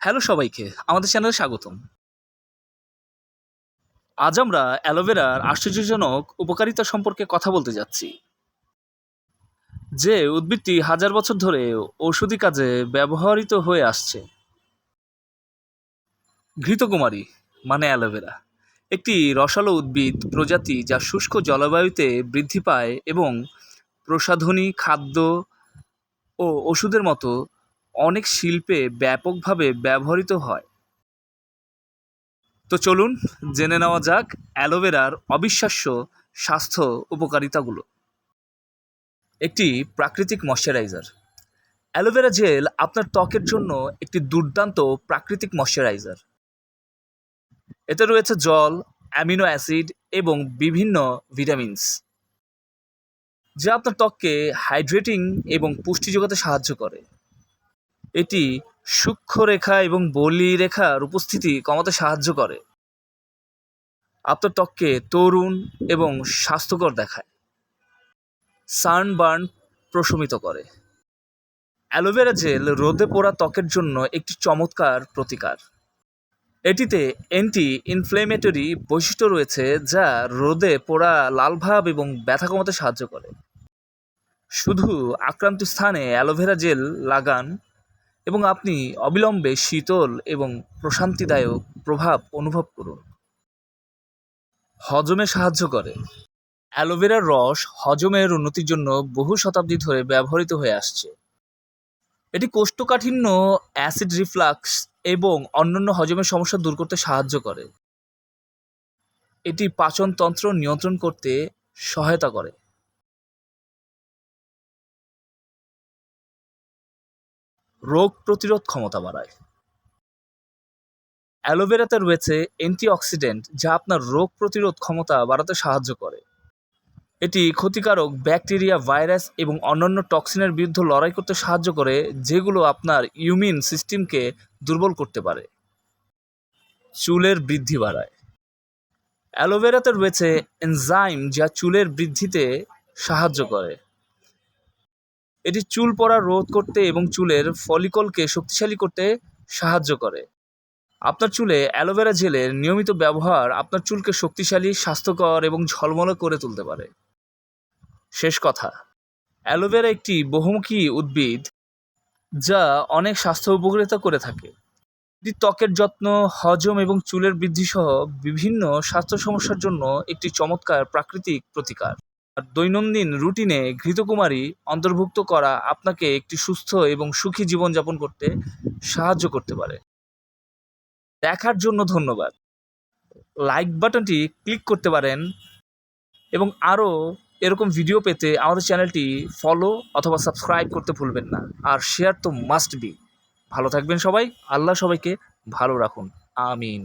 Hello সবাইকে, আমাদের চ্যানেলে স্বাগতম। আজ আমরা অ্যালোভেরার আশ্চর্যজনক উপকারিতা সম্পর্কে কথা বলতে যাচ্ছি। যে উদ্ভিদটি হাজার বছর ধরে ঔষধি কাজে ব্যবহৃত হয়ে আসছে। ঘৃতকুমারী মানে অ্যালোভেরা একটি রসালো উদ্ভিদ প্রজাতি যা শুষ্ক জলবায়ুতে বৃদ্ধি পায় এবং প্রসাধনী, খাদ্য ও ওষুধের মতো অনেক শিল্পে ব্যাপকভাবে ব্যবহৃত হয়। তো চলুন জেনে নেওয়া যাক অ্যালোভেরার অবিশ্বাস্য স্বাস্থ্য উপকারিতাগুলো। একটি প্রাকৃতিক ময়শ্চারাইজার। অ্যালোভেরা জেল আপনার ত্বকের জন্য একটি দুর্দান্ত প্রাকৃতিক ময়শ্চারাইজার। এতে রয়েছে জল, অ্যামিনো অ্যাসিড এবং বিভিন্ন ভিটামিনস, যা আপনার ত্বককে হাইড্রেটিং এবং পুষ্টি যোগাতে সাহায্য করে। এটি সূক্ষ্ম রেখা এবং বলি রেখার উপস্থিতি কমাতে সাহায্য করে। আপনার ত্বককে তরুণ এবং স্বাস্থ্যকর দেখায়। সানবার্ন প্রশমিত করে। অ্যালোভেরা জেল রোদে পোড়া ত্বকের জন্য একটি চমৎকার প্রতিকার। এটিতে অ্যান্টি ইনফ্লেমেটরি বৈশিষ্ট্য রয়েছে যা রোদে পোড়া লালভাব এবং ব্যথা কমাতে সাহায্য করে। শুধু আক্রান্ত স্থানে অ্যালোভেরা জেল লাগান এবং আপনি অবিলম্বে শীতল এবং প্রশান্তিদায়ক প্রভাব অনুভব করুন। হজমে সাহায্য করে। অ্যালোভেরার রস হজমের উন্নতির জন্য বহু শতাব্দী ধরে ব্যবহৃত হয়ে আসছে। এটি কোষ্ঠকাঠিন্য, অ্যাসিড রিফ্লাক্স এবং অন্যান্য হজমের সমস্যা দূর করতে সাহায্য করে। এটি পাচনতন্ত্র নিয়ন্ত্রণ করতে সহায়তা করে। রোগ প্রতিরোধ ক্ষমতা বাড়ায়। অ্যালোভেরাতে রয়েছে অ্যান্টিঅক্সিডেন্ট যা আপনার রোগ প্রতিরোধ ক্ষমতা বাড়াতে সাহায্য করে। এটি ক্ষতিকারক ব্যাকটেরিয়া, ভাইরাস এবং অন্যান্য টক্সিনের বিরুদ্ধে লড়াই করতে সাহায্য করে, যেগুলো আপনার ইমিউন সিস্টেমকে দুর্বল করতে পারে। চুলের বৃদ্ধি বাড়ায়। অ্যালোভেরাতে রয়েছে এনজাইম যা চুলের বৃদ্ধিতে সাহায্য করে। এটি চুল পড়া রোধ করতে এবং চুলের ফলিকলকে শক্তিশালী করতে সাহায্য করে। আপনার চুলে অ্যালোভেরা জেলের নিয়মিত ব্যবহার আপনার চুলকে শক্তিশালী, স্বাস্থ্যকর এবং ঝলমলে করে তুলতে পারে। শেষ কথা, অ্যালোভেরা একটি বহুমুখী উদ্ভিদ যা অনেক স্বাস্থ্য উপকারিতা করে থাকে। এটি ত্বকের যত্ন, হজম এবং চুলের বৃদ্ধি সহ বিভিন্ন স্বাস্থ্য সমস্যার জন্য একটি চমৎকার প্রাকৃতিক প্রতিকার। আর দৈনন্দিন রুটিনে ঘৃতকুমারী অন্তর্ভুক্ত করা আপনাকে একটি সুস্থ এবং সুখী জীবনযাপন করতে সাহায্য করতে পারে। দেখার জন্য ধন্যবাদ। লাইক বাটনটি ক্লিক করতে পারেন এবং আরও এরকম ভিডিও পেতে আমাদের চ্যানেলটি ফলো অথবা সাবস্ক্রাইব করতে ভুলবেন না। আর শেয়ার তো মাস্ট বি। ভালো থাকবেন সবাই। আল্লাহ সবাইকে ভালো রাখুন। আমিন।